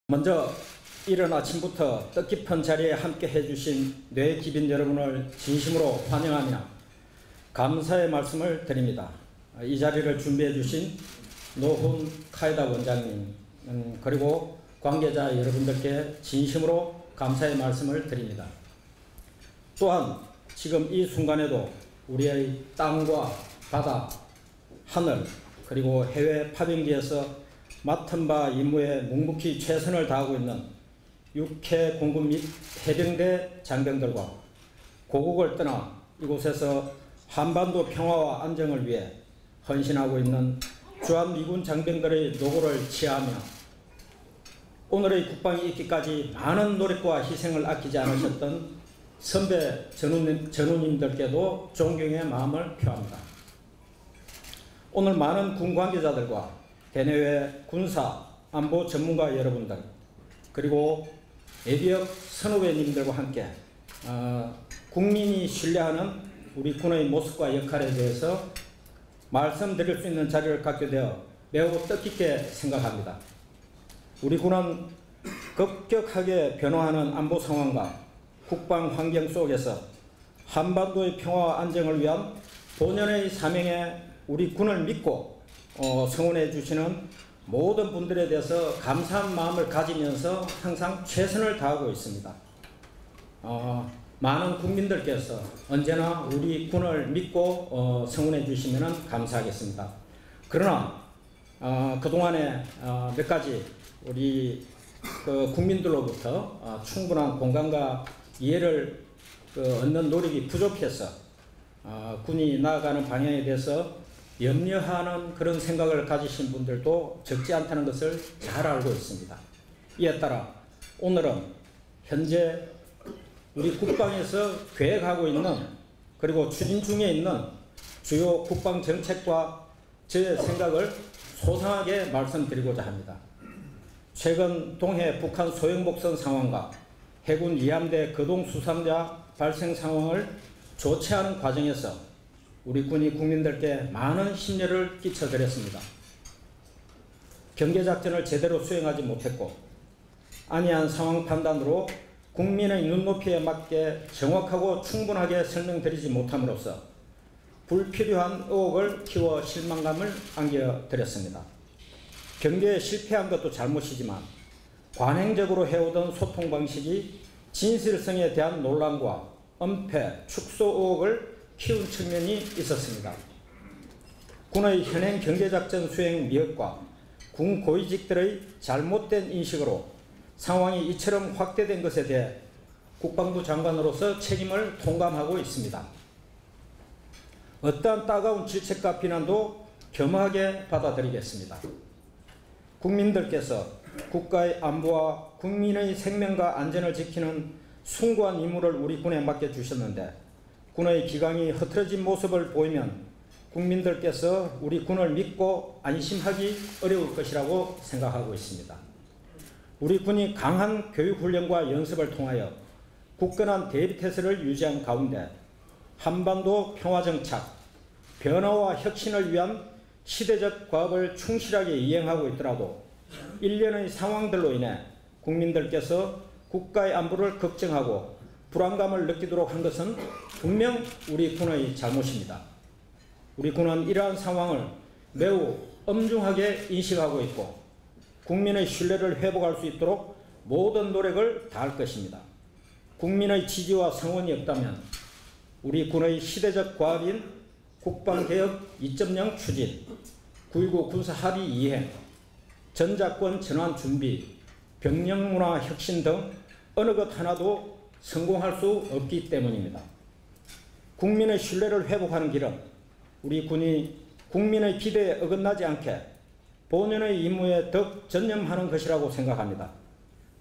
먼저 이른 아침부터 뜻깊은 자리에 함께 해주신 뇌기빈 여러분을 진심으로 환영하며 감사의 말씀을 드립니다. 이 자리를 준비해 주신 노훈 카이다 원장님 그리고 관계자 여러분들께 진심으로 감사의 말씀을 드립니다. 또한 지금 이 순간에도 우리의 땅과 바다, 하늘 그리고 해외 파병기에서 맡은 바 임무에 묵묵히 최선을 다하고 있는 육해 공군 및 해병대 장병들과 고국을 떠나 이곳에서 한반도 평화와 안정을 위해 헌신하고 있는 주한미군 장병들의 노고를 치하하며 오늘의 국방이 있기까지 많은 노력과 희생을 아끼지 않으셨던 선배 전우님들께도 존경의 마음을 표합니다. 오늘 많은 군 관계자들과 대내외 군사, 안보 전문가 여러분들 그리고 예비역 선후배님들과 함께 국민이 신뢰하는 우리 군의 모습과 역할에 대해서 말씀드릴 수 있는 자리를 갖게 되어 매우 뜻깊게 생각합니다. 우리 군은 급격하게 변화하는 안보 상황과 국방 환경 속에서 한반도의 평화와 안정을 위한 본연의 사명에 우리 군을 믿고 성원해 주시는 모든 분들에 대해서 감사한 마음을 가지면서 항상 최선을 다하고 있습니다. 많은 국민들께서 언제나 우리 군을 믿고 성원해 주시면 감사하겠습니다. 그러나 그동안에 몇 가지 우리 국민들로부터 충분한 공감과 이해를 얻는 노력이 부족해서 군이 나아가는 방향에 대해서 염려하는 그런 생각을 가지신 분들도 적지 않다는 것을 잘 알고 있습니다. 이에 따라 오늘은 현재 우리 국방에서 계획하고 있는 그리고 추진 중에 있는 주요 국방 정책과 저의 생각을 소상하게 말씀드리고자 합니다. 최근 동해 북한 소형복선 상황과 해군 이함대 거동 수상자 발생 상황을 조치하는 과정에서 우리 군이 국민들께 많은 심려를 끼쳐드렸습니다. 경계작전을 제대로 수행하지 못했고 안이한 상황 판단으로 국민의 눈높이에 맞게 정확하고 충분하게 설명드리지 못함으로써 불필요한 의혹을 키워 실망감을 안겨드렸습니다. 경계에 실패한 것도 잘못이지만 관행적으로 해오던 소통 방식이 진실성에 대한 논란과 은폐, 축소 의혹을 키운 측면이 있었습니다. 군의 현행 경계작전 수행 미흡과 군 고위직들의 잘못된 인식으로 상황이 이처럼 확대된 것에 대해 국방부 장관으로서 책임을 통감하고 있습니다. 어떠한 따가운 질책과 비난도 겸허하게 받아들이겠습니다. 국민들께서 국가의 안보와 국민의 생명과 안전을 지키는 숭고한 임무를 우리 군에 맡겨주셨는데 군의 기강이 흐트러진 모습을 보이면 국민들께서 우리 군을 믿고 안심하기 어려울 것이라고 생각하고 있습니다. 우리 군이 강한 교육훈련과 연습을 통하여 굳건한 대비태세를 유지한 가운데 한반도 평화정착, 변화와 혁신을 위한 시대적 과업을 충실하게 이행하고 있더라도 일련의 상황들로 인해 국민들께서 국가의 안보를 걱정하고 불안감을 느끼도록 한 것은 분명 우리 군의 잘못입니다. 우리 군은 이러한 상황을 매우 엄중하게 인식하고 있고 국민의 신뢰를 회복할 수 있도록 모든 노력을 다할 것입니다. 국민의 지지와 성원이 없다면 우리 군의 시대적 과업인 국방개혁 2.0 추진, 9.19 군사합의 이행, 전작권 전환 준비, 병력문화 혁신 등 어느 것 하나도 성공할 수 없기 때문입니다. 국민의 신뢰를 회복하는 길은 우리 군이 국민의 기대에 어긋나지 않게 본연의 임무에 더 전념하는 것이라고 생각합니다.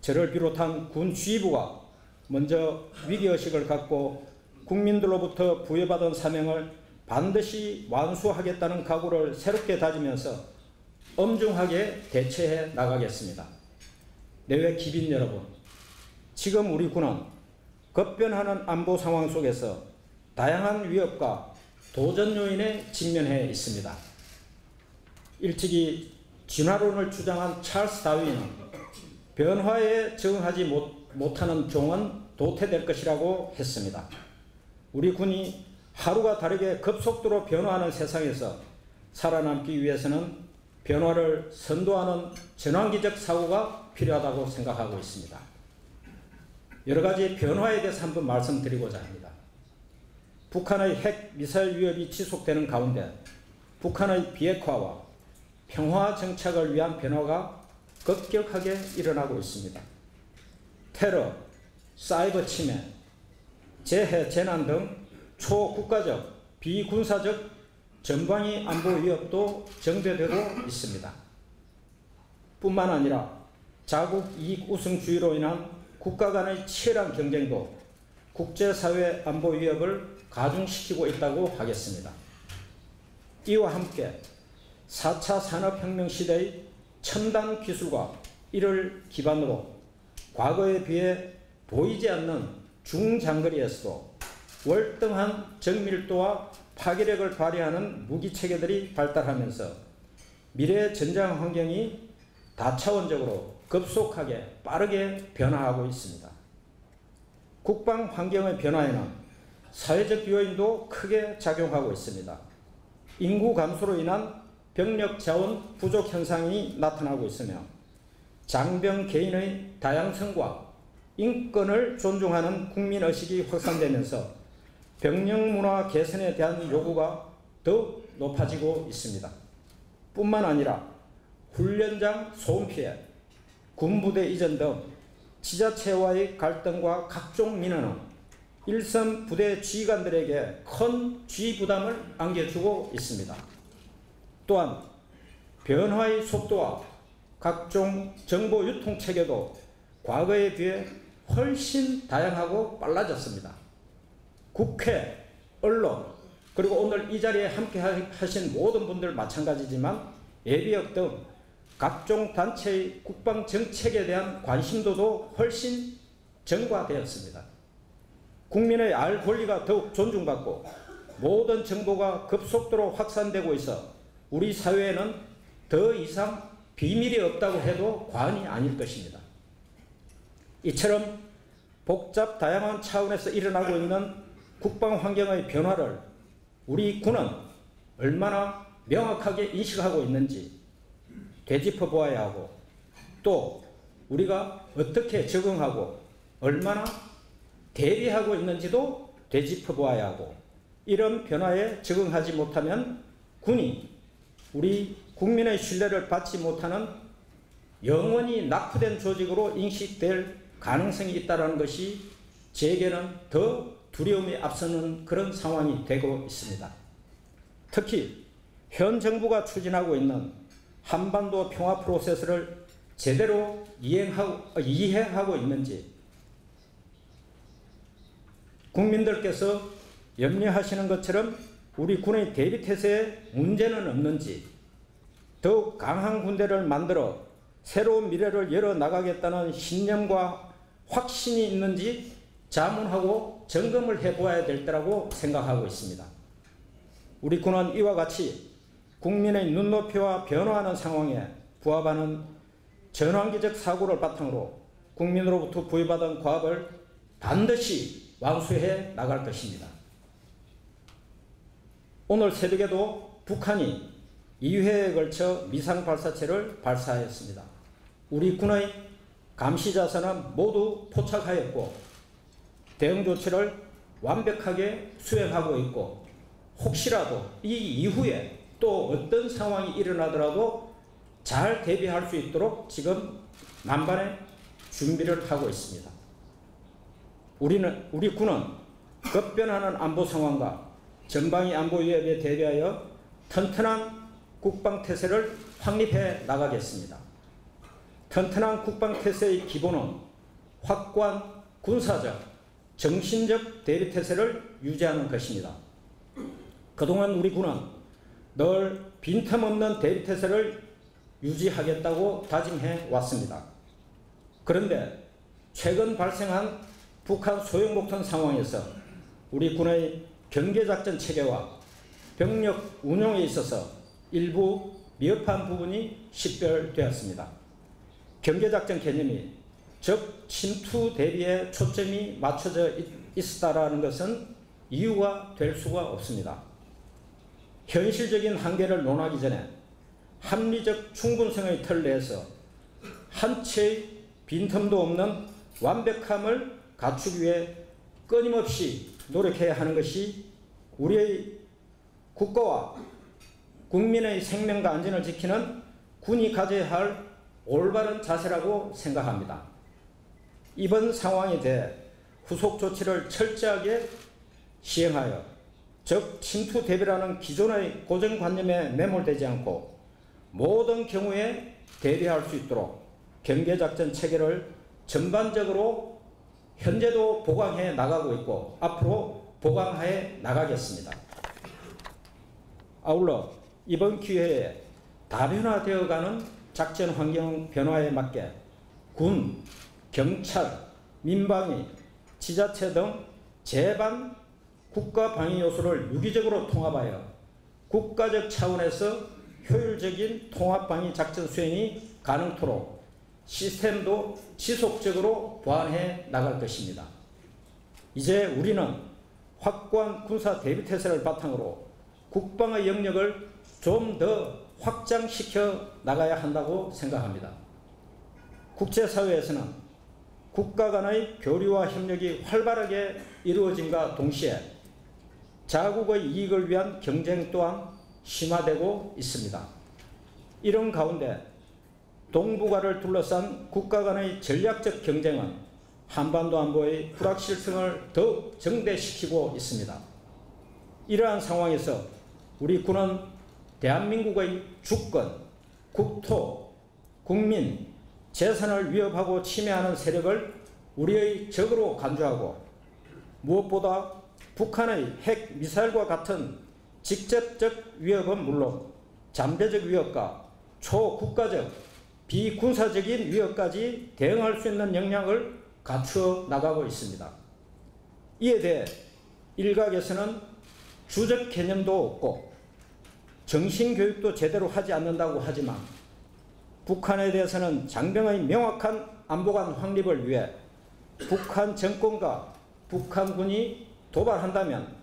저를 비롯한 군 지휘부가 먼저 위기의식을 갖고 국민들로부터 부여받은 사명을 반드시 완수하겠다는 각오를 새롭게 다지면서 엄중하게 대처해 나가겠습니다. 내외 기빈 여러분, 지금 우리 군은 급변하는 안보 상황 속에서 다양한 위협과 도전 요인에 직면해 있습니다. 일찍이 진화론을 주장한 찰스 다윈은 변화에 적응하지 못하는 종은 도태될 것이라고 했습니다. 우리 군이 하루가 다르게 급속도로 변화하는 세상에서 살아남기 위해서는 변화를 선도하는 전환기적 사고가 필요하다고 생각하고 있습니다. 여러 가지 변화에 대해서 한번 말씀드리고자 합니다. 북한의 핵 미사일 위협이 지속되는 가운데 북한의 비핵화와 평화 정착을 위한 변화가 급격하게 일어나고 있습니다. 테러, 사이버 침해, 재해, 재난 등 초국가적, 비군사적 전방위 안보 위협도 정대되고 있습니다. 뿐만 아니라 자국 이익 우선주의로 인한 국가 간의 치열한 경쟁도 국제사회 안보 위협을 가중시키고 있다고 하겠습니다. 이와 함께 4차 산업혁명 시대의 첨단 기술과 이를 기반으로 과거에 비해 보이지 않는 중장거리에서도 월등한 정밀도와 파괴력을 발휘하는 무기체계들이 발달하면서 미래 전장 환경이 다차원적으로 급속하게 빠르게 변화하고 있습니다. 국방 환경의 변화에는 사회적 요인도 크게 작용하고 있습니다. 인구 감소로 인한 병력 자원 부족 현상이 나타나고 있으며 장병 개인의 다양성과 인권을 존중하는 국민의식이 확산되면서 병력 문화 개선에 대한 요구가 더욱 높아지고 있습니다. 뿐만 아니라 훈련장 소음 피해, 군부대 이전 등 지자체와의 갈등과 각종 민원은 일선 부대 지휘관들에게 큰 지휘 부담을 안겨주고 있습니다. 또한 변화의 속도와 각종 정보 유통 체계도 과거에 비해 훨씬 다양하고 빨라졌습니다. 국회, 언론, 그리고 오늘 이 자리에 함께 하신 모든 분들 마찬가지지만 예비역 등 각종 단체의 국방 정책에 대한 관심도도 훨씬 증가되었습니다. 국민의 알 권리가 더욱 존중받고 모든 정보가 급속도로 확산되고 있어 우리 사회에는 더 이상 비밀이 없다고 해도 과언이 아닐 것입니다. 이처럼 복잡 다양한 차원에서 일어나고 있는 국방 환경의 변화를 우리 군은 얼마나 명확하게 인식하고 있는지 되짚어 보아야 하고 또 우리가 어떻게 적응하고 얼마나 대비하고 있는지도 되짚어 보아야 하고 이런 변화에 적응하지 못하면 군이 우리 국민의 신뢰를 받지 못하는 영원히 낙후된 조직으로 인식될 가능성이 있다는 것이 제게는 더 두려움이 앞서는 그런 상황이 되고 있습니다. 특히 현 정부가 추진하고 있는 한반도 평화 프로세스를 제대로 이해하고 있는지 국민들께서 염려하시는 것처럼 우리 군의 대비태세에 문제는 없는지 더욱 강한 군대를 만들어 새로운 미래를 열어나가겠다는 신념과 확신이 있는지 자문하고 점검을 해보아야 될 때라고 생각하고 있습니다. 우리 군은 이와 같이 국민의 눈높이와 변화하는 상황에 부합하는 전환기적 사고를 바탕으로 국민으로부터 부여받은 과업을 반드시 완수해 나갈 것입니다. 오늘 새벽에도 북한이 2회에 걸쳐 미상발사체를 발사하였습니다. 우리 군의 감시자산은 모두 포착하였고 대응 조치를 완벽하게 수행하고 있고 혹시라도 이 이후에 또 어떤 상황이 일어나더라도 잘 대비할 수 있도록 지금 만반의 준비를 하고 있습니다. 우리 군은 급변하는 안보 상황과 전방위 안보 위협에 대비하여 튼튼한 국방태세를 확립해 나가겠습니다. 튼튼한 국방태세의 기본은 확고한 군사적, 정신적 대비태세를 유지하는 것입니다. 그동안 우리 군은 늘 빈틈없는 대비태세를 유지하겠다고 다짐해 왔습니다. 그런데 최근 발생한 북한 소형목전 상황에서 우리 군의 경계작전 체계와 병력 운용에 있어서 일부 미흡한 부분이 식별되었습니다. 경계작전 개념이 적 침투 대비에 초점이 맞춰져 있다라는 것은 이유가 될 수가 없습니다. 현실적인 한계를 논하기 전에 합리적 충분성의 틀 내에서 한 채의 빈틈도 없는 완벽함을 갖추기 위해 끊임없이 노력해야 하는 것이 우리의 국가와 국민의 생명과 안전을 지키는 군이 가져야 할 올바른 자세라고 생각합니다. 이번 상황에 대해 후속 조치를 철저하게 시행하여 적 침투 대비라는 기존의 고정관념에 매몰되지 않고 모든 경우에 대비할 수 있도록 경계작전 체계를 전반적으로 현재도 보강해 나가고 있고 앞으로 보강해 나가겠습니다. 아울러 이번 기회에 다변화되어가는 작전 환경 변화에 맞게 군, 경찰, 민방위, 지자체 등 제반 국가 방위 요소를 유기적으로 통합하여 국가적 차원에서 효율적인 통합 방위 작전 수행이 가능토록 시스템도 지속적으로 보완해 나갈 것입니다. 이제 우리는 확고한 군사 대비태세를 바탕으로 국방의 영역을 좀 더 확장시켜 나가야 한다고 생각합니다. 국제사회에서는 국가 간의 교류와 협력이 활발하게 이루어짐과 동시에 자국의 이익을 위한 경쟁 또한 심화되고 있습니다. 이런 가운데 동북아를 둘러싼 국가 간의 전략적 경쟁은 한반도 안보의 불확실성을 더욱 정대시키고 있습니다. 이러한 상황에서 우리 군은 대한민국의 주권, 국토, 국민, 재산을 위협하고 침해하는 세력을 우리의 적으로 간주하고 무엇보다 북한의 핵 미사일과 같은 직접적 위협은 물론 잠재적 위협과 초국가적 비군사적인 위협까지 대응할 수 있는 역량을 갖추어 나가고 있습니다. 이에 대해 일각에서는 주적 개념도 없고 정신교육도 제대로 하지 않는다고 하지만 북한에 대해서는 장병의 명확한 안보관 확립을 위해 북한 정권과 북한군이 도발한다면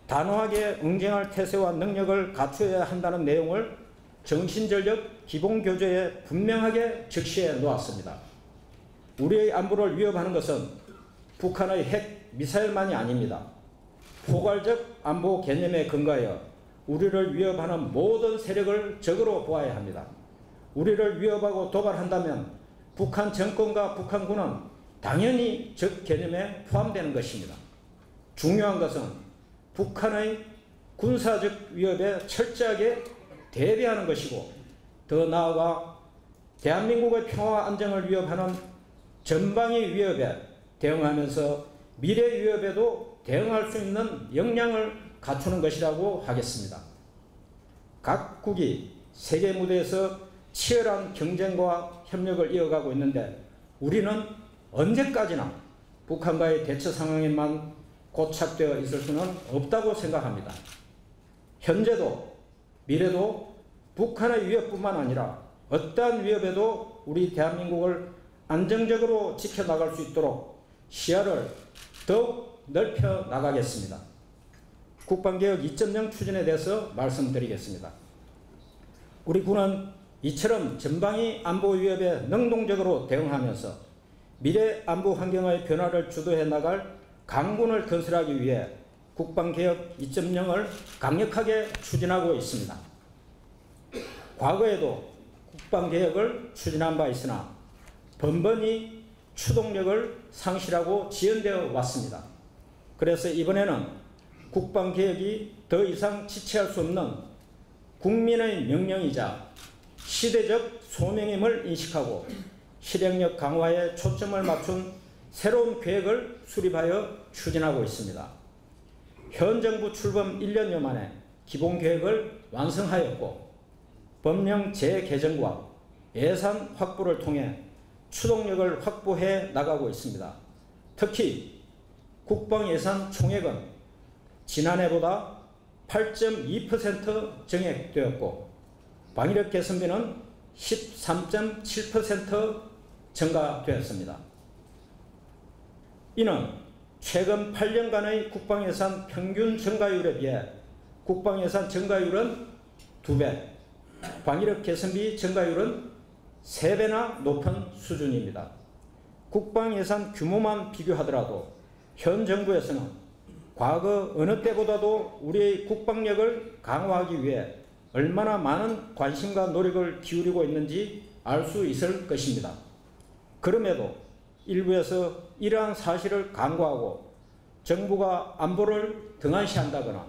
단호하게 응징할 태세와 능력을 갖추어야 한다는 내용을 정신전력 기본교재에 분명하게 적시해 놓았습니다. 우리의 안보를 위협하는 것은 북한의 핵 미사일만이 아닙니다. 포괄적 안보 개념에 근거하여 우리를 위협하는 모든 세력을 적으로 보아야 합니다. 우리를 위협하고 도발한다면 북한 정권과 북한군은 당연히 적 개념에 포함되는 것입니다. 중요한 것은 북한의 군사적 위협에 철저하게 대비하는 것이고 더 나아가 대한민국의 평화와 안정을 위협하는 전방위 위협에 대응하면서 미래 위협에도 대응할 수 있는 역량을 갖추는 것이라고 하겠습니다. 각국이 세계 무대에서 치열한 경쟁과 협력을 이어가고 있는데 우리는 언제까지나 북한과의 대처 상황에만 고착되어 있을 수는 없다고 생각합니다. 현재도 미래도 북한의 위협뿐만 아니라 어떠한 위협에도 우리 대한민국을 안정적으로 지켜나갈 수 있도록 시야를 더욱 넓혀 나가겠습니다. 국방개혁 2.0 추진에 대해서 말씀드리겠습니다. 우리 군은 이처럼 전방위 안보 위협에 능동적으로 대응하면서 미래 안보 환경의 변화를 주도해 나갈 강군을 건설하기 위해 국방개혁 2.0을 강력하게 추진하고 있습니다. 과거에도 국방개혁을 추진한 바 있으나 번번이 추동력을 상실하고 지연되어 왔습니다. 그래서 이번에는 국방개혁이 더 이상 지체할 수 없는 국민의 명령이자 시대적 소명임을 인식하고 실행력 강화에 초점을 맞춘 새로운 계획을 수립하여 추진하고 있습니다. 현 정부 출범 1년여 만에 기본계획을 완성하였고 법령 재개정과 예산 확보를 통해 추동력을 확보해 나가고 있습니다. 특히 국방예산 총액은 지난해보다 8.2% 증액되었고 방위력 개선비는 13.7% 증가되었습니다. 이는 최근 8년간의 국방예산 평균 증가율에 비해 국방예산 증가율은 2배, 방위력 개선비 증가율은 3배나 높은 수준입니다. 국방예산 규모만 비교하더라도 현 정부에서는 과거 어느 때보다도 우리의 국방력을 강화하기 위해 얼마나 많은 관심과 노력을 기울이고 있는지 알 수 있을 것입니다. 그럼에도 일부에서 이러한 사실을 간과하고 정부가 안보를 등한시한다거나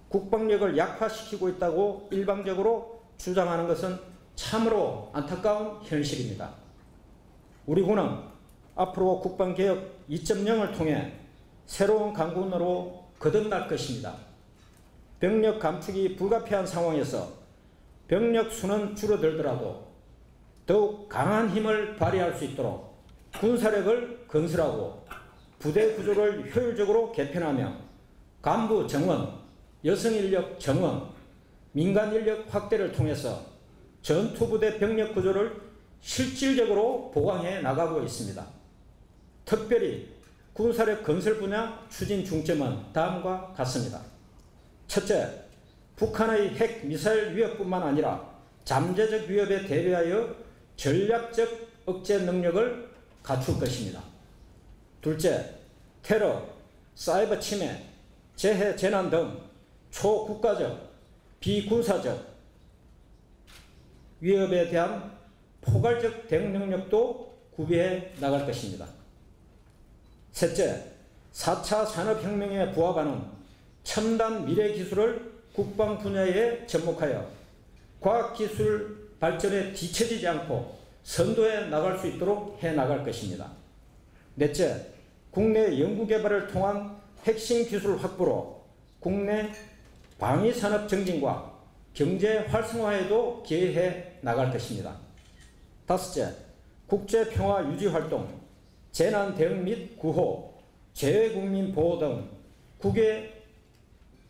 국방력을 약화시키고 있다고 일방적으로 주장하는 것은 참으로 안타까운 현실입니다. 우리 군은 앞으로 국방개혁 2.0을 통해 새로운 강군으로 거듭날 것입니다. 병력 감축이 불가피한 상황에서 병력 수는 줄어들더라도 더욱 강한 힘을 발휘할 수 있도록 군사력을 건설하고 부대 구조를 효율적으로 개편하며 간부 정원, 여성인력 정원, 민간인력 확대를 통해서 전투부대 병력 구조를 실질적으로 보강해 나가고 있습니다. 특별히 군사력 건설 분야 추진 중점은 다음과 같습니다. 첫째, 북한의 핵 미사일 위협뿐만 아니라 잠재적 위협에 대비하여 전략적 억제 능력을 갖출 것입니다. 둘째, 테러, 사이버 침해, 재해 재난 등 초국가적, 비군사적 위협에 대한 포괄적 대응 능력도 구비해 나갈 것입니다. 셋째, 4차 산업혁명에 부합하는 첨단 미래 기술을 국방 분야에 접목하여 과학기술 발전에 뒤처지지 않고 선도해 나갈 수 있도록 해 나갈 것입니다. 넷째, 국내 연구개발을 통한 핵심 기술 확보로 국내 방위산업 증진과 경제 활성화에도 기여해 나갈 것입니다. 다섯째, 국제평화 유지활동, 재난 대응 및 구호, 재외국민 보호 등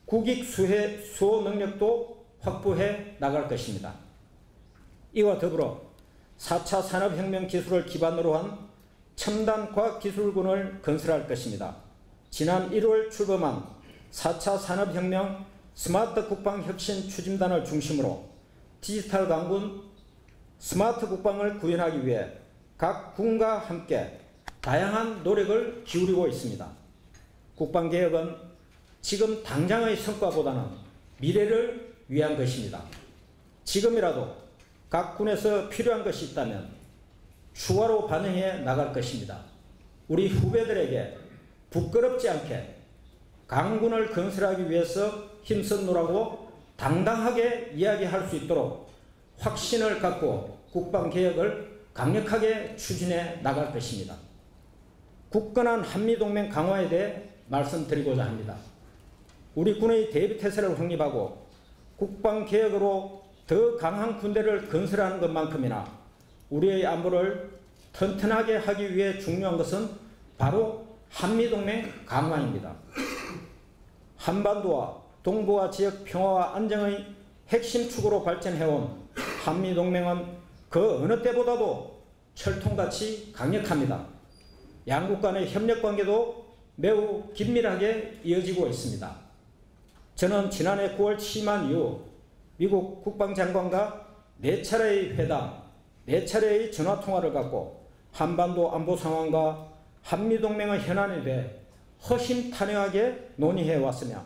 국익 수호 능력도 확보해 나갈 것입니다. 이와 더불어 4차 산업혁명 기술을 기반으로 한 첨단 과학기술군을 건설할 것입니다. 지난 1월 출범한 4차 산업혁명 스마트 국방혁신 추진단을 중심으로 디지털 강군 스마트 국방을 구현하기 위해 각 군과 함께 다양한 노력을 기울이고 있습니다. 국방개혁은 지금 당장의 성과보다는 미래를 위한 것입니다. 지금이라도 각 군에서 필요한 것이 있다면 추가로 반영해 나갈 것입니다. 우리 후배들에게 부끄럽지 않게 강군을 건설하기 위해서 힘썼노라고 당당하게 이야기할 수 있도록 확신을 갖고 국방개혁을 강력하게 추진해 나갈 것입니다. 굳건한 한미동맹 강화에 대해 말씀드리고자 합니다. 우리 군의 대비태세를 확립하고 국방개혁으로 더 강한 군대를 건설하는 것만큼이나 우리의 안보를 튼튼하게 하기 위해 중요한 것은 바로 한미동맹 강화입니다. 한반도와 동북아 지역 평화와 안정의 핵심 축으로 발전해온 한미동맹은 그 어느 때보다도 철통같이 강력합니다. 양국 간의 협력관계도 매우 긴밀하게 이어지고 있습니다. 저는 지난해 9월 취임한 이후 미국 국방장관과 4차례의 회담, 4차례의 전화통화를 갖고 한반도 안보 상황과 한미동맹의 현안에 대해 허심탄회하게 논의해왔으며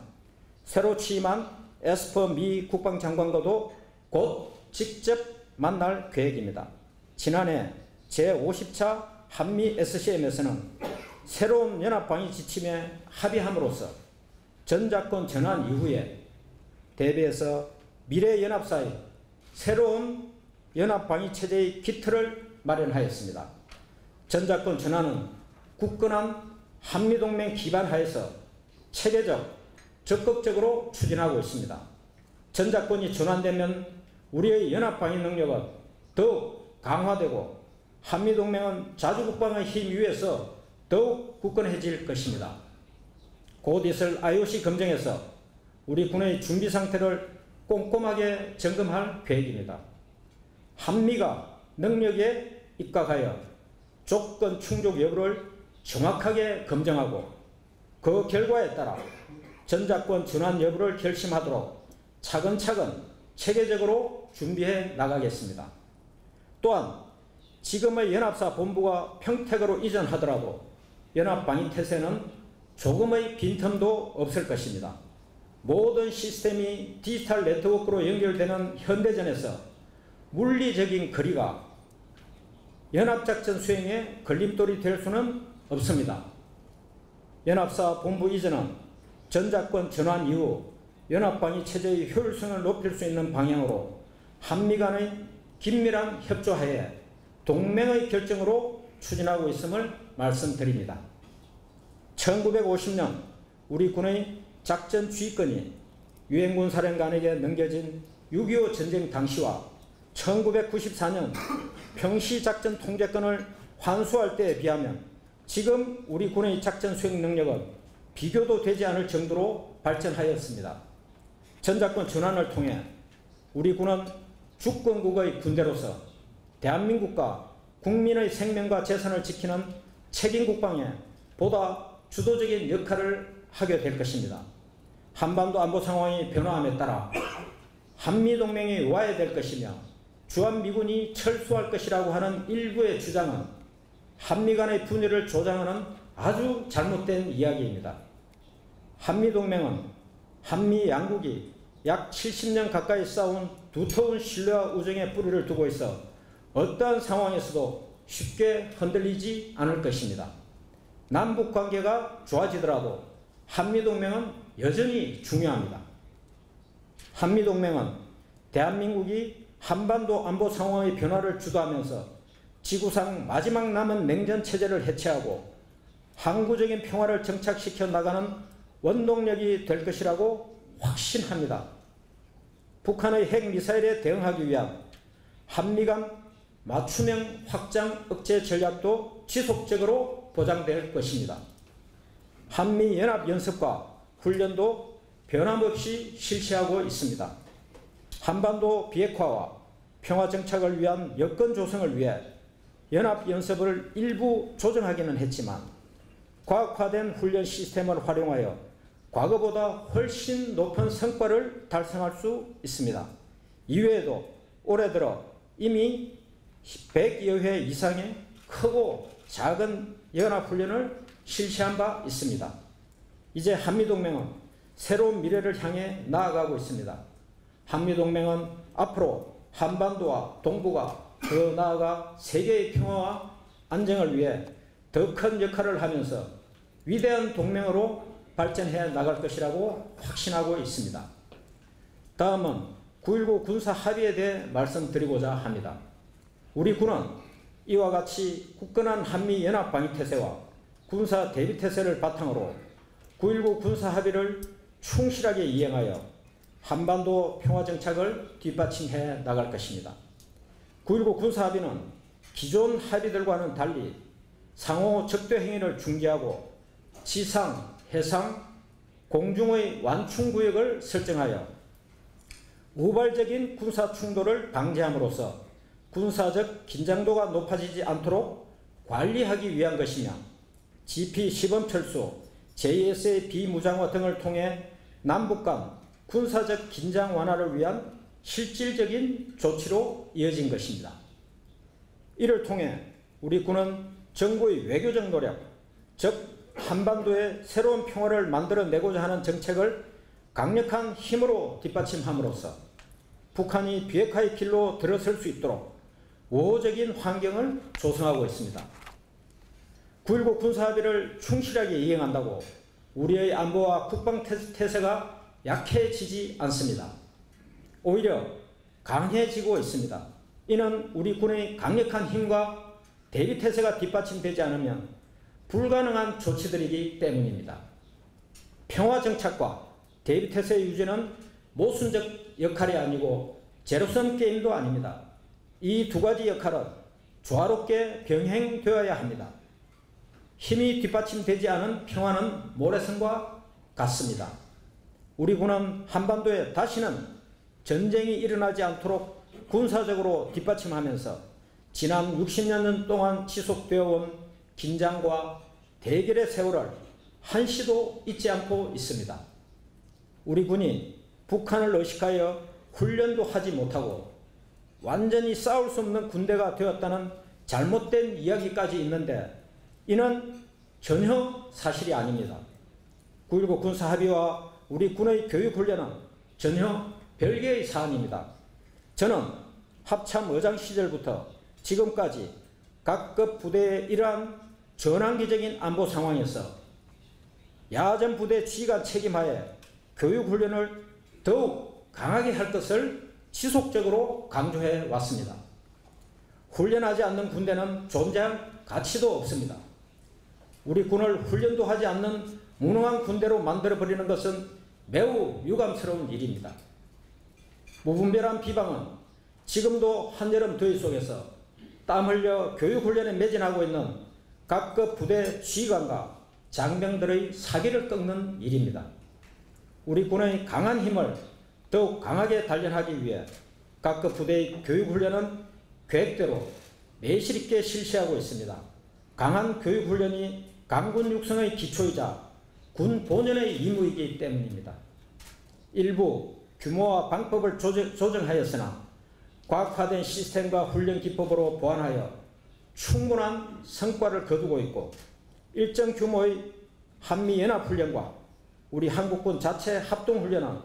새로 취임한 에스퍼 미 국방장관과도 곧 직접 만날 계획입니다. 지난해 제50차 한미 SCM에서는 새로운 연합방위 지침에 합의함으로써 전작권 전환 이후에 대비해서 미래연합사의 새로운 연합방위체제의 기틀을 마련하였습니다. 전작권 전환은 굳건한 한미동맹 기반 하에서 체계적, 적극적으로 추진하고 있습니다. 전작권이 전환되면 우리의 연합방위 능력은 더욱 강화되고 한미동맹은 자주국방의 힘 위에서 더욱 굳건해질 것입니다. 곧 있을 IOC 검증에서 우리 군의 준비 상태를 꼼꼼하게 점검할 계획입니다. 한미가 능력에 입각하여 조건 충족 여부를 정확하게 검증하고 그 결과에 따라 전작권 전환 여부를 결심하도록 차근차근 체계적으로 준비해 나가겠습니다. 또한 지금의 연합사 본부가 평택으로 이전하더라도 연합방위태세는 조금의 빈틈도 없을 것입니다. 모든 시스템이 디지털 네트워크로 연결되는 현대전에서 물리적인 거리가 연합작전 수행에 걸림돌이 될 수는 없습니다. 연합사 본부 이전은 전작권 전환 이후 연합방위 체제의 효율성을 높일 수 있는 방향으로 한미 간의 긴밀한 협조하에 동맹의 결정으로 추진하고 있음을 말씀드립니다. 1950년 우리 군의 작전 지휘권이 유엔군 사령관에게 넘겨진 6.25 전쟁 당시와 1994년 평시작전 통제권을 환수할 때에 비하면 지금 우리 군의 작전 수행 능력은 비교도 되지 않을 정도로 발전하였습니다. 전작권 전환을 통해 우리 군은 주권국의 군대로서 대한민국과 국민의 생명과 재산을 지키는 책임국방에 보다 주도적인 역할을 하게 될 것입니다. 한반도 안보 상황이 변화함에 따라 한미동맹이 와해될 것이며 주한미군이 철수할 것이라고 하는 일부의 주장은 한미 간의 분열을 조장하는 아주 잘못된 이야기입니다. 한미동맹은 한미 양국이 약 70년 가까이 쌓아온 두터운 신뢰와 우정의 뿌리를 두고 있어 어떠한 상황에서도 쉽게 흔들리지 않을 것입니다. 남북 관계가 좋아지더라도 한미동맹은 여전히 중요합니다. 한미동맹은 대한민국이 한반도 안보 상황의 변화를 주도하면서 지구상 마지막 남은 냉전체제를 해체하고 항구적인 평화를 정착시켜 나가는 원동력이 될 것이라고 확신합니다. 북한의 핵미사일에 대응하기 위한 한미 간 맞춤형 확장 억제 전략도 지속적으로 보장될 것입니다. 한미연합연습과 훈련도 변함없이 실시하고 있습니다. 한반도 비핵화와 평화정착을 위한 여건 조성을 위해 연합연습을 일부 조정하기는 했지만 과학화된 훈련 시스템을 활용하여 과거보다 훨씬 높은 성과를 달성할 수 있습니다. 이외에도 올해 들어 이미 100여 회 이상의 크고 작은 연합훈련을 실시한 바 있습니다. 이제 한미동맹은 새로운 미래를 향해 나아가고 있습니다. 한미동맹은 앞으로 한반도와 동북아, 더 나아가 세계의 평화와 안정을 위해 더 큰 역할을 하면서 위대한 동맹으로 발전해 나갈 것이라고 확신하고 있습니다. 다음은 9.19 군사 합의에 대해 말씀드리고자 합니다. 우리 군은 이와 같이 굳건한 한미 연합방위태세와 군사 대비태세를 바탕으로 9.19 군사 합의를 충실하게 이행하여 한반도 평화정착을 뒷받침해 나갈 것입니다. 9.19 군사 합의는 기존 합의들과는 달리 상호 적대 행위를 중지하고 지상, 해상, 공중의 완충구역을 설정하여 우발적인 군사 충돌을 방지함으로써 군사적 긴장도가 높아지지 않도록 관리하기 위한 것이며 GP-시범 철수, JSA 비무장화 등을 통해 남북 간 군사적 긴장 완화를 위한 실질적인 조치로 이어진 것입니다. 이를 통해 우리 군은 정부의 외교적 노력, 즉 한반도에 새로운 평화를 만들어내고자 하는 정책을 강력한 힘으로 뒷받침함으로써 북한이 비핵화의 길로 들어설 수 있도록 우호적인 환경을 조성하고 있습니다. 9.19 군사합의를 충실하게 이행한다고 우리의 안보와 국방태세가 약해지지 않습니다. 오히려 강해지고 있습니다. 이는 우리 군의 강력한 힘과 대비태세가 뒷받침되지 않으면 불가능한 조치들이기 때문입니다. 평화정착과 대비태세 유지는 모순적 역할이 아니고 제로섬 게임도 아닙니다. 이 두 가지 역할은 조화롭게 병행되어야 합니다. 힘이 뒷받침되지 않은 평화는 모래성과 같습니다. 우리 군은 한반도에 다시는 전쟁이 일어나지 않도록 군사적으로 뒷받침하면서 지난 60년 동안 지속되어 온 긴장과 대결의 세월을 한시도 잊지 않고 있습니다. 우리 군이 북한을 의식하여 훈련도 하지 못하고 완전히 싸울 수 없는 군대가 되었다는 잘못된 이야기까지 있는데 이는 전혀 사실이 아닙니다. 9.19 군사합의와 우리 군의 교육훈련은 전혀 별개의 사안입니다. 저는 합참의장 시절부터 지금까지 각급 부대의 이러한 전환기적인 안보 상황에서 야전 부대 지휘관 책임하에 교육훈련을 더욱 강하게 할 것을 지속적으로 강조해 왔습니다. 훈련하지 않는 군대는 존재할 가치도 없습니다. 우리 군을 훈련도 하지 않는 무능한 군대로 만들어버리는 것은 매우 유감스러운 일입니다. 무분별한 비방은 지금도 한여름 더위 속에서 땀 흘려 교육훈련에 매진하고 있는 각급 부대 지휘관과 장병들의 사기를 꺾는 일입니다. 우리 군의 강한 힘을 더욱 강하게 단련하기 위해 각급 부대의 교육훈련은 계획대로 내실 있게 실시하고 있습니다. 강한 교육훈련이 강군 육성의 기초이자 군 본연의 임무이기 때문입니다. 일부 규모와 방법을 조정하였으나 과학화된 시스템과 훈련 기법으로 보완하여 충분한 성과를 거두고 있고 일정 규모의 한미연합훈련과 우리 한국군 자체 합동훈련은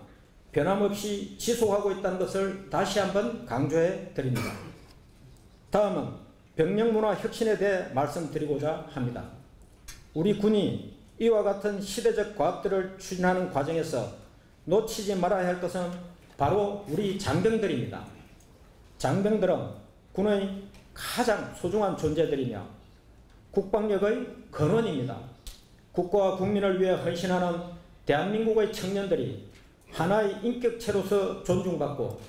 변함없이 지속하고 있다는 것을 다시 한번 강조해 드립니다. 다음은 병력문화 혁신에 대해 말씀드리고자 합니다. 우리 군이 이와 같은 시대적 과업들을 추진하는 과정에서 놓치지 말아야 할 것은 바로 우리 장병들입니다. 장병들은 군의 가장 소중한 존재들이며 국방력의 근원입니다. 국가와 국민을 위해 헌신하는 대한민국의 청년들이 하나의 인격체로서 존중받고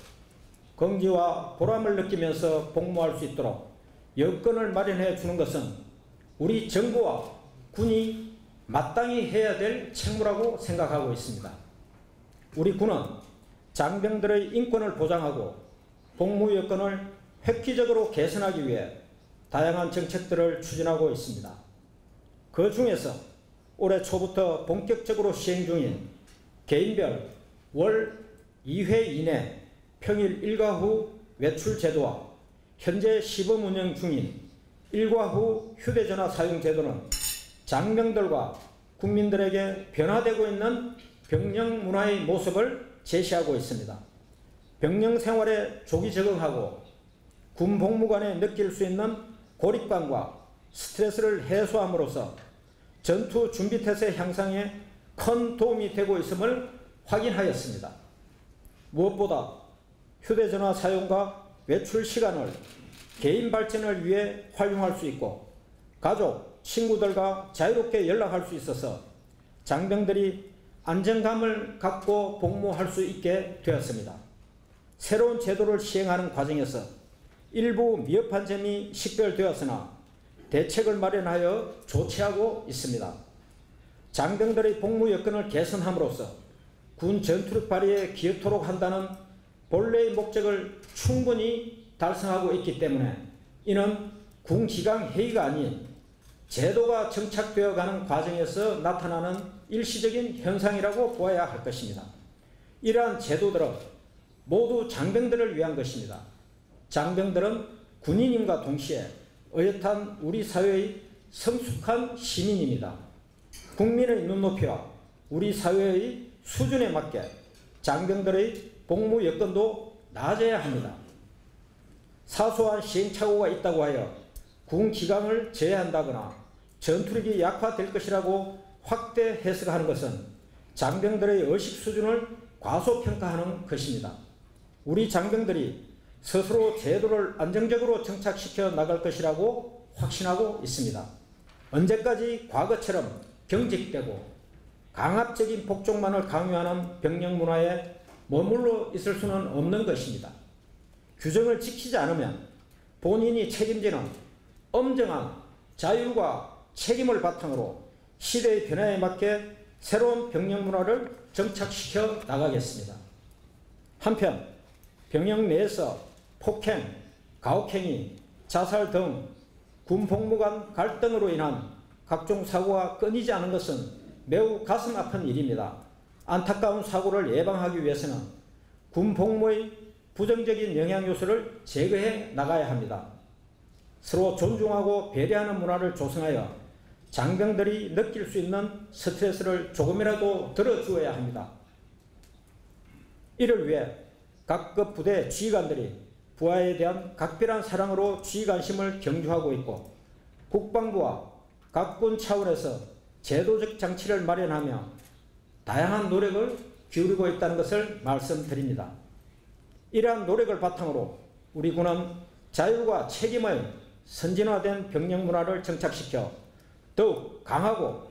긍지와 보람을 느끼면서 복무할 수 있도록 여건을 마련해 주는 것은 우리 정부와 군이 마땅히 해야 될 책무라고 생각하고 있습니다. 우리 군은 장병들의 인권을 보장하고 복무 여건을 획기적으로 개선하기 위해 다양한 정책들을 추진하고 있습니다. 그 중에서 올해 초부터 본격적으로 시행 중인 개인별 월 2회 이내 평일 일과 후 외출 제도와 현재 시범 운영 중인 일과 후 휴대전화 사용 제도는 장병들과 국민들에게 변화되고 있는 병영 문화의 모습을 제시하고 있습니다. 병영 생활에 조기 적응하고 군 복무관에 느낄 수 있는 고립감과 스트레스를 해소함으로써 전투 준비태세 향상에 큰 도움이 되고 있음을 확인하였습니다. 무엇보다 휴대전화 사용과 외출 시간을 개인 발전을 위해 활용할 수 있고 가족, 친구들과 자유롭게 연락할 수 있어서 장병들이 안정감을 갖고 복무할 수 있게 되었습니다. 새로운 제도를 시행하는 과정에서 일부 미흡한 점이 식별되었으나 대책을 마련하여 조치하고 있습니다. 장병들의 복무 여건을 개선함으로써 군 전투력 발휘에 기여토록 한다는 본래의 목적을 충분히 달성하고 있기 때문에 이는 군 기강 회의가 아닌 제도가 정착되어 가는 과정에서 나타나는 일시적인 현상이라고 보아야 할 것입니다. 이러한 제도들은 모두 장병들을 위한 것입니다. 장병들은 군인임과 동시에 어엿한 우리 사회의 성숙한 시민입니다. 국민의 눈높이와 우리 사회의 수준에 맞게 장병들의 복무 여건도 나아져야 합니다. 사소한 시행착오가 있다고 하여 군 기강을 제외한다거나 전투력이 약화될 것이라고 확대 해석하는 것은 장병들의 의식 수준을 과소평가하는 것입니다. 우리 장병들이 스스로 제도를 안정적으로 정착시켜 나갈 것이라고 확신하고 있습니다. 언제까지 과거처럼 경직되고 강압적인 복종만을 강요하는 병력 문화에 머물러 있을 수는 없는 것입니다. 규정을 지키지 않으면 본인이 책임지는 엄정한 자율과 책임을 바탕으로 시대의 변화에 맞게 새로운 병력 문화를 정착시켜 나가겠습니다. 한편 병력 내에서 폭행, 가혹행위, 자살 등 군복무 간 갈등으로 인한 각종 사고가 끊이지 않은 것은 매우 가슴 아픈 일입니다. 안타까운 사고를 예방하기 위해서는 군복무의 부정적인 영향 요소를 제거해 나가야 합니다. 서로 존중하고 배려하는 문화를 조성하여 장병들이 느낄 수 있는 스트레스를 조금이라도 덜어주어야 합니다. 이를 위해 각급 부대 지휘관들이 부하에 대한 각별한 사랑으로 지휘관심을 경주하고 있고, 국방부와 각군 차원에서 제도적 장치를 마련하며 다양한 노력을 기울이고 있다는 것을 말씀드립니다. 이러한 노력을 바탕으로 우리 군은 자율과 책임의 선진화된 병력 문화를 정착시켜 더욱 강하고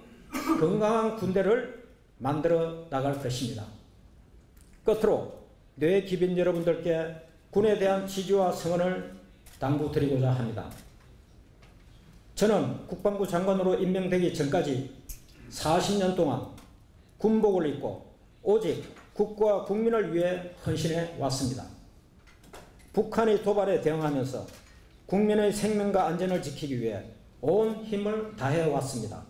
건강한 군대를 만들어 나갈 것입니다. 끝으로 뇌 기빈 여러분들께 군에 대한 지지와 성원을 당부드리고자 합니다. 저는 국방부 장관으로 임명되기 전까지 40년 동안 군복을 입고 오직 국가와 국민을 위해 헌신해 왔습니다. 북한의 도발에 대응하면서 국민의 생명과 안전을 지키기 위해 온 힘을 다해 왔습니다.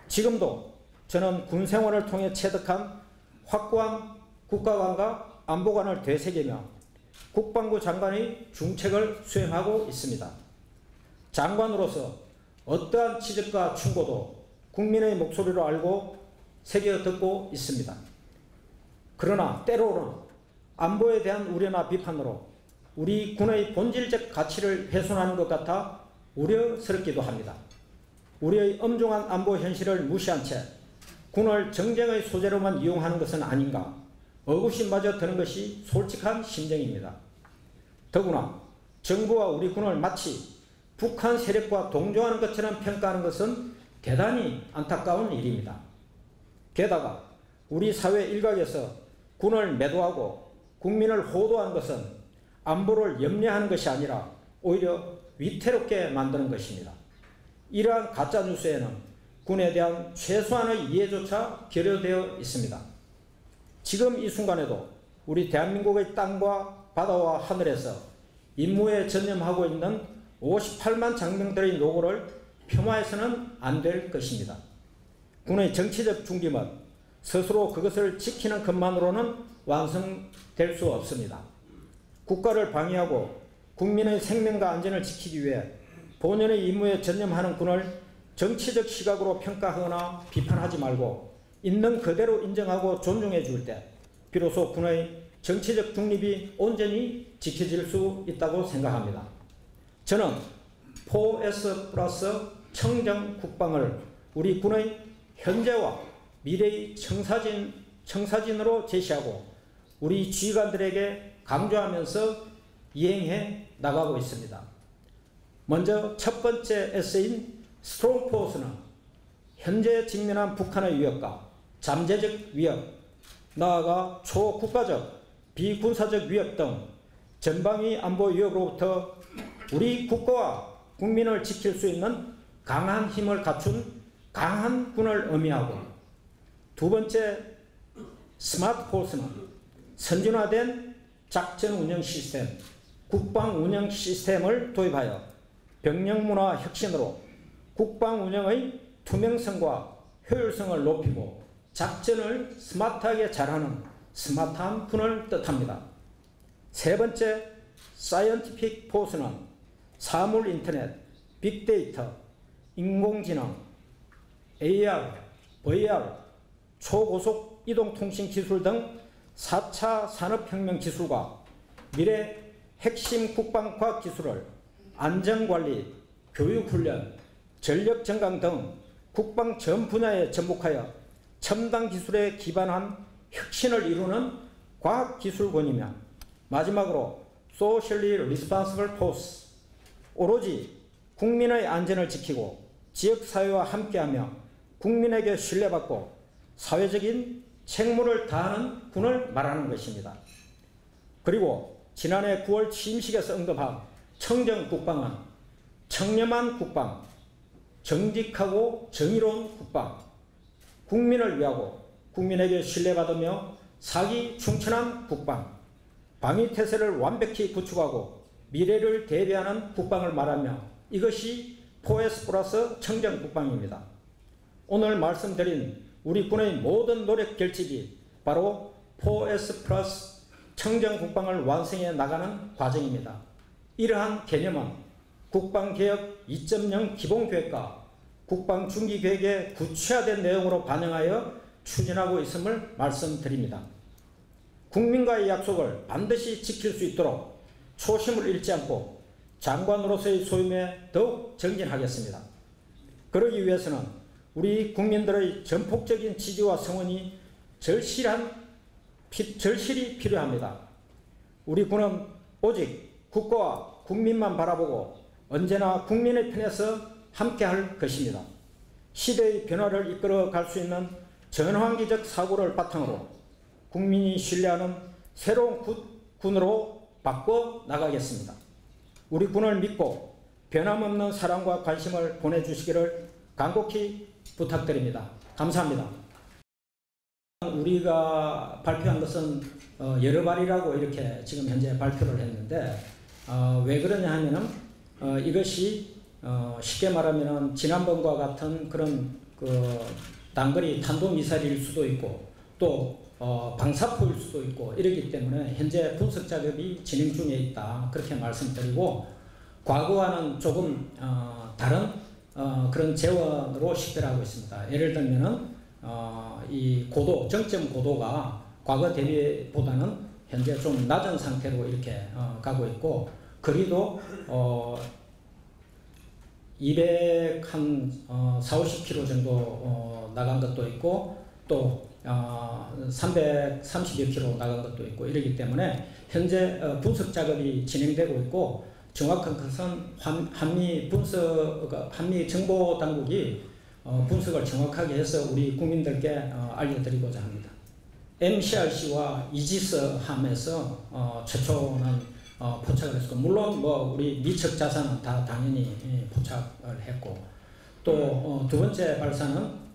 지금도 저는 군 생활을 통해 체득한 확고한 국가관과 안보관을 되새기며 국방부 장관의 중책을 수행하고 있습니다. 장관으로서 어떠한 지적과 충고도 국민의 목소리로 알고 새겨 듣고 있습니다. 그러나 때로는 안보에 대한 우려나 비판으로 우리 군의 본질적 가치를 훼손하는 것 같아 우려스럽기도 합니다. 우리의 엄중한 안보 현실을 무시한 채 군을 정쟁의 소재로만 이용하는 것은 아닌가 의구심마저 드는 것이 솔직한 심정입니다. 더구나 정부와 우리 군을 마치 북한 세력과 동조하는 것처럼 평가하는 것은 대단히 안타까운 일입니다. 게다가 우리 사회 일각에서 군을 매도하고 국민을 호도하는 것은 안보를 염려하는 것이 아니라 오히려 위태롭게 만드는 것입니다. 이러한 가짜뉴스에는 군에 대한 최소한의 이해조차 결여되어 있습니다. 지금 이 순간에도 우리 대한민국의 땅과 바다와 하늘에서 임무에 전념하고 있는 58만 장병들의 노고를 폄하해서는 안 될 것입니다. 군의 정치적 중심은 스스로 그것을 지키는 것만으로는 완성될 수 없습니다. 국가를 방위하고 국민의 생명과 안전을 지키기 위해 본연의 임무에 전념하는 군을 정치적 시각으로 평가하거나 비판하지 말고 있는 그대로 인정하고 존중해 줄 때 비로소 군의 정치적 중립이 온전히 지켜질 수 있다고 생각합니다. 저는 4S 플러스 청정 국방을 우리 군의 현재와 미래의 청사진으로 제시하고 우리 지휘관들에게 강조하면서 이행해 나가고 있습니다. 먼저 첫 번째 S인 스트롱 포스는 현재 직면한 북한의 위협과 잠재적 위협, 나아가 초국가적, 비군사적 위협 등 전방위 안보 위협으로부터 우리 국가와 국민을 지킬 수 있는 강한 힘을 갖춘 강한 군을 의미하고, 두 번째 스마트 포스는 선진화된 작전 운영 시스템, 국방 운영 시스템을 도입하여 병력 문화 혁신으로 국방 운영의 투명성과 효율성을 높이고 작전을 스마트하게 잘하는 스마트한 군을 뜻합니다. 세 번째 사이언티픽 포스는 사물 인터넷, 빅데이터, 인공지능, AR, VR, 초고속 이동통신 기술 등 4차 산업혁명 기술과 미래 핵심 국방과학 기술을 안전관리, 교육훈련, 전력정강 등 국방 전 분야에 접목하여 첨단 기술에 기반한 혁신을 이루는 과학기술군이며, 마지막으로 Socially Responsible Force, 오로지 국민의 안전을 지키고 지역사회와 함께하며 국민에게 신뢰받고 사회적인 책무를 다하는 군을 말하는 것입니다. 그리고 지난해 9월 취임식에서 언급한 청정국방은 청렴한 국방, 정직하고 정의로운 국방, 국민을 위하고 국민에게 신뢰받으며 사기 충천한 국방, 방위태세를 완벽히 구축하고 미래를 대비하는 국방을 말하며 이것이 4S 플러스 청정 국방입니다. 오늘 말씀드린 우리 군의 모든 노력 결집이 바로 4S 플러스 청정 국방을 완성해 나가는 과정입니다. 이러한 개념은 국방개혁 2.0 기본계획과 국방중기계획의 구체화된 내용으로 반영하여 추진하고 있음을 말씀드립니다. 국민과의 약속을 반드시 지킬 수 있도록 초심을 잃지 않고 장관으로서의 소임에 더욱 정진하겠습니다. 그러기 위해서는 우리 국민들의 전폭적인 지지와 성원이 절실히 필요합니다. 우리 군은 오직 국가와 국민만 바라보고 언제나 국민의 편에서 함께할 것입니다. 시대의 변화를 이끌어 갈 수 있는 전환기적 사고를 바탕으로 국민이 신뢰하는 새로운 군으로 바꿔 나가겠습니다. 우리 군을 믿고 변함없는 사랑과 관심을 보내주시기를 간곡히 부탁드립니다. 감사합니다. 우리가 발표한 것은 여러 발이라고 이렇게 지금 현재 발표를 했는데 왜 그러냐 하면은 이것이 쉽게 말하면 지난번과 같은 그런 단거리 탄도미사일일 수도 있고 또 방사포일 수도 있고 이러기 때문에 현재 분석 작업이 진행 중에 있다 그렇게 말씀드리고 과거와는 조금 다른 그런 재원으로 식별하고 있습니다. 예를 들면은 이 고도 정점 고도가 과거 대비보다는 현재 좀 낮은 상태로 이렇게 가고 있고 거리도 240-50km 정도 나간 것도 있고 또 330여 km 나간 것도 있고 이러기 때문에 현재 분석 작업이 진행되고 있고 정확한 것은 한미 정보 당국이 분석을 정확하게 해서 우리 국민들께 알려드리고자 합니다. MCRC와 이지스함에서 최초는 포착을 했고 물론 우리 미척 자산은 다 당연히 포착을 했고 또 두 번째 발사는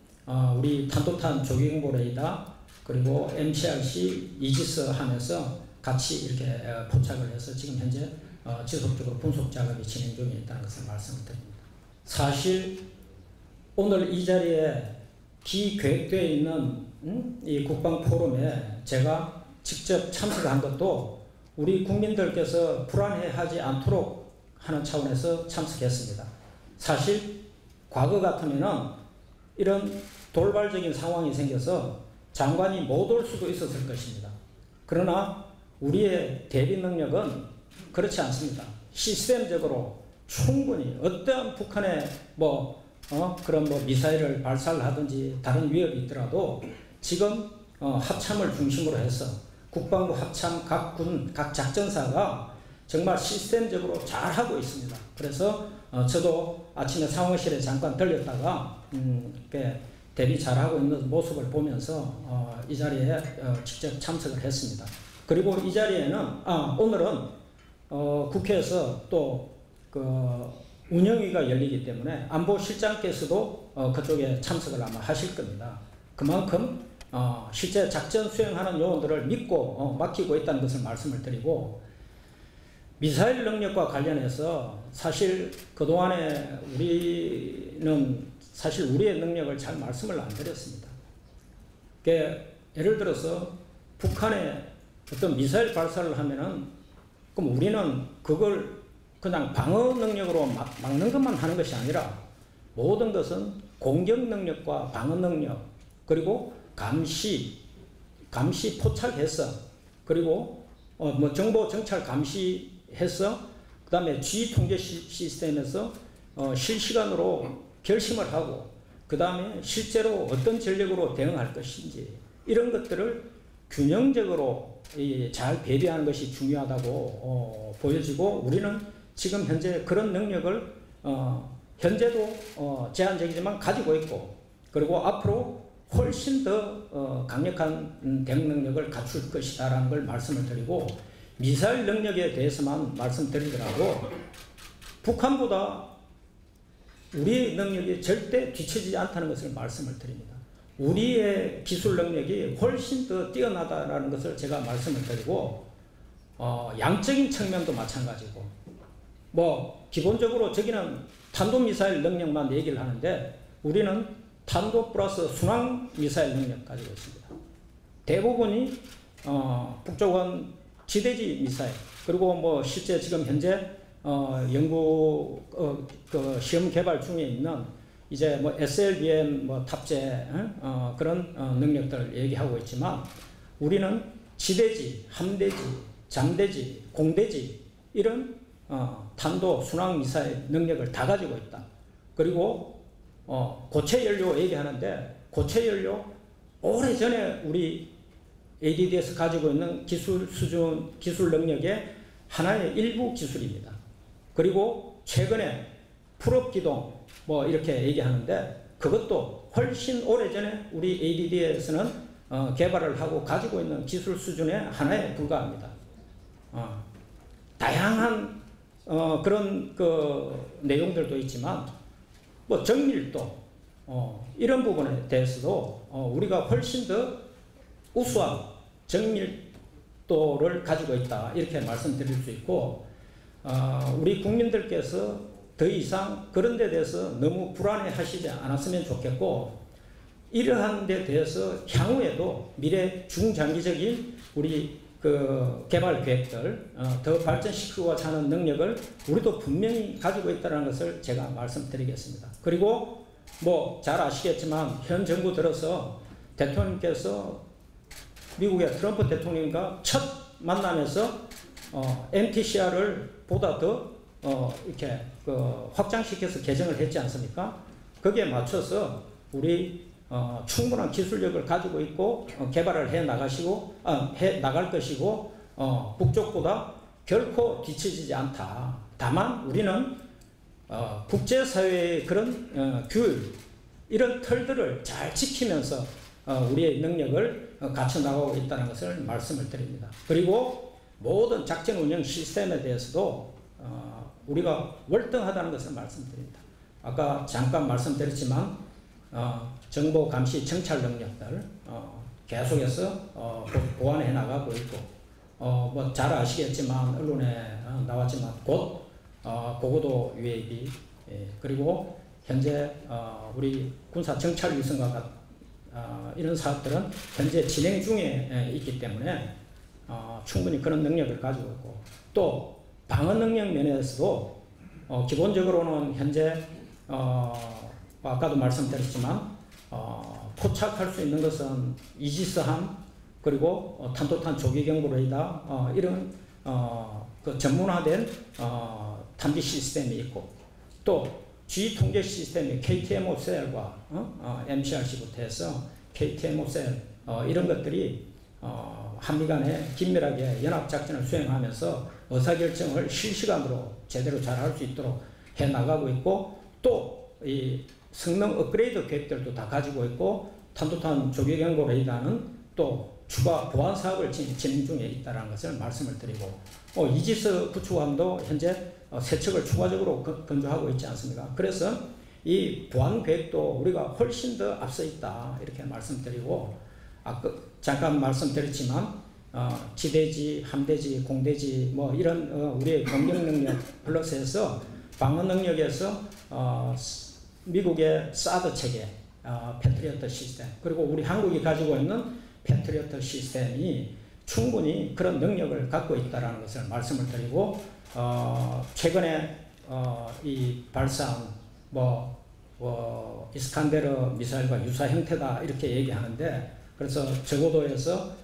우리 탄도탄 조기경보 레이더 그리고 MCRC 이지스함에서 같이 이렇게 포착을 해서 지금 현재 지속적으로 분석 작업이 진행 중에 있다는 것을 말씀드립니다. 사실 오늘 이 자리에 기계획되어 있는 이 국방 포럼에 제가 직접 참석한 것도 우리 국민들께서 불안해하지 않도록 하는 차원에서 참석했습니다. 사실 과거 같으면은 이런 돌발적인 상황이 생겨서 장관이 못 올 수도 있었을 것입니다. 그러나 우리의 대비 능력은 그렇지 않습니다. 시스템적으로 충분히 어떠한 북한의 그런 미사일을 발사를 하든지 다른 위협이 있더라도 지금 합참을 중심으로 해서 국방부 합참 각 군, 각 작전사가 정말 시스템적으로 잘하고 있습니다. 그래서 저도 아침에 상황실에 잠깐 들렸다가 대비 잘하고 있는 모습을 보면서 이 자리에 직접 참석을 했습니다. 그리고 이 자리에는 오늘은 국회에서 또 운영위가 열리기 때문에 안보실장께서도 그쪽에 참석을 아마 하실 겁니다. 그만큼 실제 작전 수행하는 요원들을 믿고 맡기고 있다는 것을 말씀을 드리고 미사일 능력과 관련해서 사실 그동안에 우리는 사실 우리의 능력을 잘 말씀을 안 드렸습니다. 예를 들어서 북한의 어떤 미사일 발사를 하면은 그럼 우리는 그걸 그냥 방어 능력으로 막는 것만 하는 것이 아니라 모든 것은 공격 능력과 방어 능력 그리고 감시 포착해서 그리고 정보 정찰 감시해서 그 다음에 지휘 통제 시스템에서 실시간으로 결심을 하고 그 다음에 실제로 어떤 전력으로 대응할 것인지 이런 것들을 균형적으로 잘 배려하는 것이 중요하다고 보여지고 우리는 지금 현재 그런 능력을 현재도 제한적이지만 가지고 있고 그리고 앞으로 훨씬 더 강력한 대응 능력을 갖출 것이다라는 걸 말씀을 드리고 미사일 능력에 대해서만 말씀드리더라도 북한보다 우리의 능력이 절대 뒤처지지 않다는 것을 말씀을 드립니다. 우리의 기술 능력이 훨씬 더 뛰어나다라는 것을 제가 말씀을 드리고 양적인 측면도 마찬가지고 뭐 기본적으로 저기는 탄도미사일 능력만 얘기를 하는데 우리는 탄도 플러스 순항미사일 능력 가지고 있습니다. 대부분이 북쪽은 지대지 미사일, 그리고 뭐 실제 지금 현재 연구 그 시험 개발 중에 있는 이제 뭐 SLBM 뭐 탑재 그런 능력들을 얘기하고 있지만 우리는 지대지, 함대지, 잠대지, 공대지 이런 탄도 순항 미사일 능력을 다 가지고 있다. 그리고 고체 연료 얘기하는데 고체 연료 오래전에 우리 ADD에서 가지고 있는 기술 수준, 기술 능력의 하나의 일부 기술입니다. 그리고 최근에 풀업 기동 뭐 이렇게 얘기하는데 그것도 훨씬 오래전에 우리 ADD에서는 개발을 하고 가지고 있는 기술 수준의 하나에 불과합니다. 다양한 그런 그 내용들도 있지만 뭐 정밀도 이런 부분에 대해서도 우리가 훨씬 더 우수한 정밀도를 가지고 있다 이렇게 말씀드릴 수 있고 우리 국민들께서 더 이상 그런 데 대해서 너무 불안해 하시지 않았으면 좋겠고 이러한 데 대해서 향후에도 미래 중장기적인 우리 그 개발 계획들 더 발전시키고자 하는 능력을 우리도 분명히 가지고 있다는 것을 제가 말씀드리겠습니다. 그리고 뭐 잘 아시겠지만 현 정부 들어서 대통령께서 미국의 트럼프 대통령과 첫 만남에서 MTCR을 보다 더 이렇게 그 확장시켜서 개정을 했지 않습니까? 거기에 맞춰서 우리 충분한 기술력을 가지고 있고 개발을 해 나갈 것이고 북쪽보다 결코 뒤처지지 않다. 다만 우리는 국제사회의 그런 규율 이런 틀들을 잘 지키면서 우리의 능력을 갖춰 나가고 있다는 것을 말씀을 드립니다. 그리고 모든 작전 운영 시스템에 대해서도 우리가 월등하다는 것을 말씀드립니다. 아까 잠깐 말씀드렸지만 정보 감시 정찰 능력들 계속해서 보완해 나가고 있고 뭐 잘 아시겠지만 언론에 나왔지만 곧 고고도 UAV 그리고 현재 우리 군사 정찰 위성과 같은 이런 사업들은 현재 진행 중에 있기 때문에 충분히 그런 능력을 가지고 있고 또 방어 능력 면에서도 기본적으로는 현재 아까도 말씀드렸지만 포착할 수 있는 것은 이지스함 그리고 탄도탄 조기경보 레이더 이런 그 전문화된 탐지 시스템이 있고 또 G 통제 시스템이 KTMO 셀과 MCRC부터 해서 KTMO 셀 이런 것들이 한미 간에 긴밀하게 연합작전을 수행하면서 의사결정을 실시간으로 제대로 잘 할 수 있도록 해 나가고 있고 또 이 성능 업그레이드 계획들도 다 가지고 있고 탄도탄 조기경보 레이더는 또 추가 보안 사업을 진행 중에 있다는 것을 말씀을 드리고 이지스 구축함도 현재 세 척을 추가적으로 건조하고 있지 않습니까? 그래서 이 보안 계획도 우리가 훨씬 더 앞서 있다 이렇게 말씀드리고 아까 잠깐 말씀드렸지만 지대지, 함대지, 공대지 뭐 이런 우리의 공격 능력 플러스해서 방어 능력에서 미국의 사드 체계, 패트리어트 시스템 그리고 우리 한국이 가지고 있는 패트리어트 시스템이 충분히 그런 능력을 갖고 있다는 것을 말씀을 드리고 최근에 이 발사한 이스칸데르 미사일과 유사 형태다 이렇게 얘기하는데 그래서 저고도에서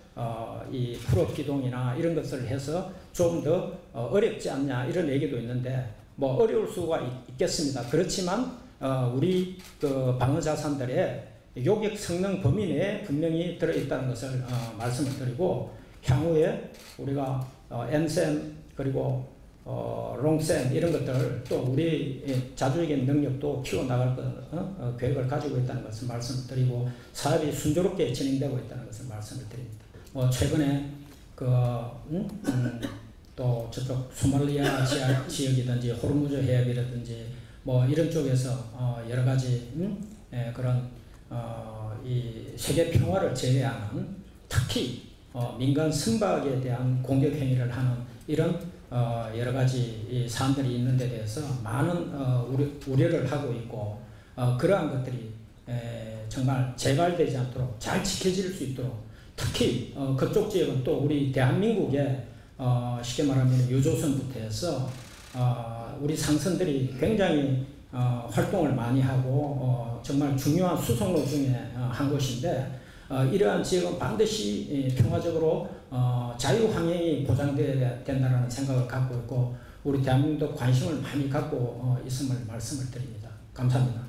이 풀업 기동이나 이런 것을 해서 좀 더 어렵지 않냐 이런 얘기도 있는데 뭐 어려울 수가 있겠습니다. 그렇지만 우리 그 방어 자산들의 요격 성능 범위 내에 분명히 들어있다는 것을 말씀을 드리고 향후에 우리가 N셈 그리고 롱셈 이런 것들 또 우리 자주적인 능력도 키워나갈 계획을 가지고 있다는 것을 말씀을 드리고 사업이 순조롭게 진행되고 있다는 것을 말씀을 드립니다. 최근에 또 저쪽 소말리아 지역이든지 호르무즈 해협이라든지 뭐 이런 쪽에서 여러 가지 그런 이 세계 평화를 제외하는 특히 민간 선박에 대한 공격 행위를 하는 이런 여러 가지 이 사안들이 있는 데 대해서 많은 우려를 하고 있고 그러한 것들이 정말 재발되지 않도록 잘 지켜질 수 있도록 특히 그쪽 지역은 또 우리 대한민국의 쉽게 말하면 유조선부터 해서 우리 상선들이 굉장히 활동을 많이 하고 정말 중요한 수송로 중에 한 곳인데 이러한 지역은 반드시 평화적으로 자유항행이 보장되어야 된다는 생각을 갖고 있고 우리 대한민국도 관심을 많이 갖고 있음을 말씀을 드립니다. 감사합니다.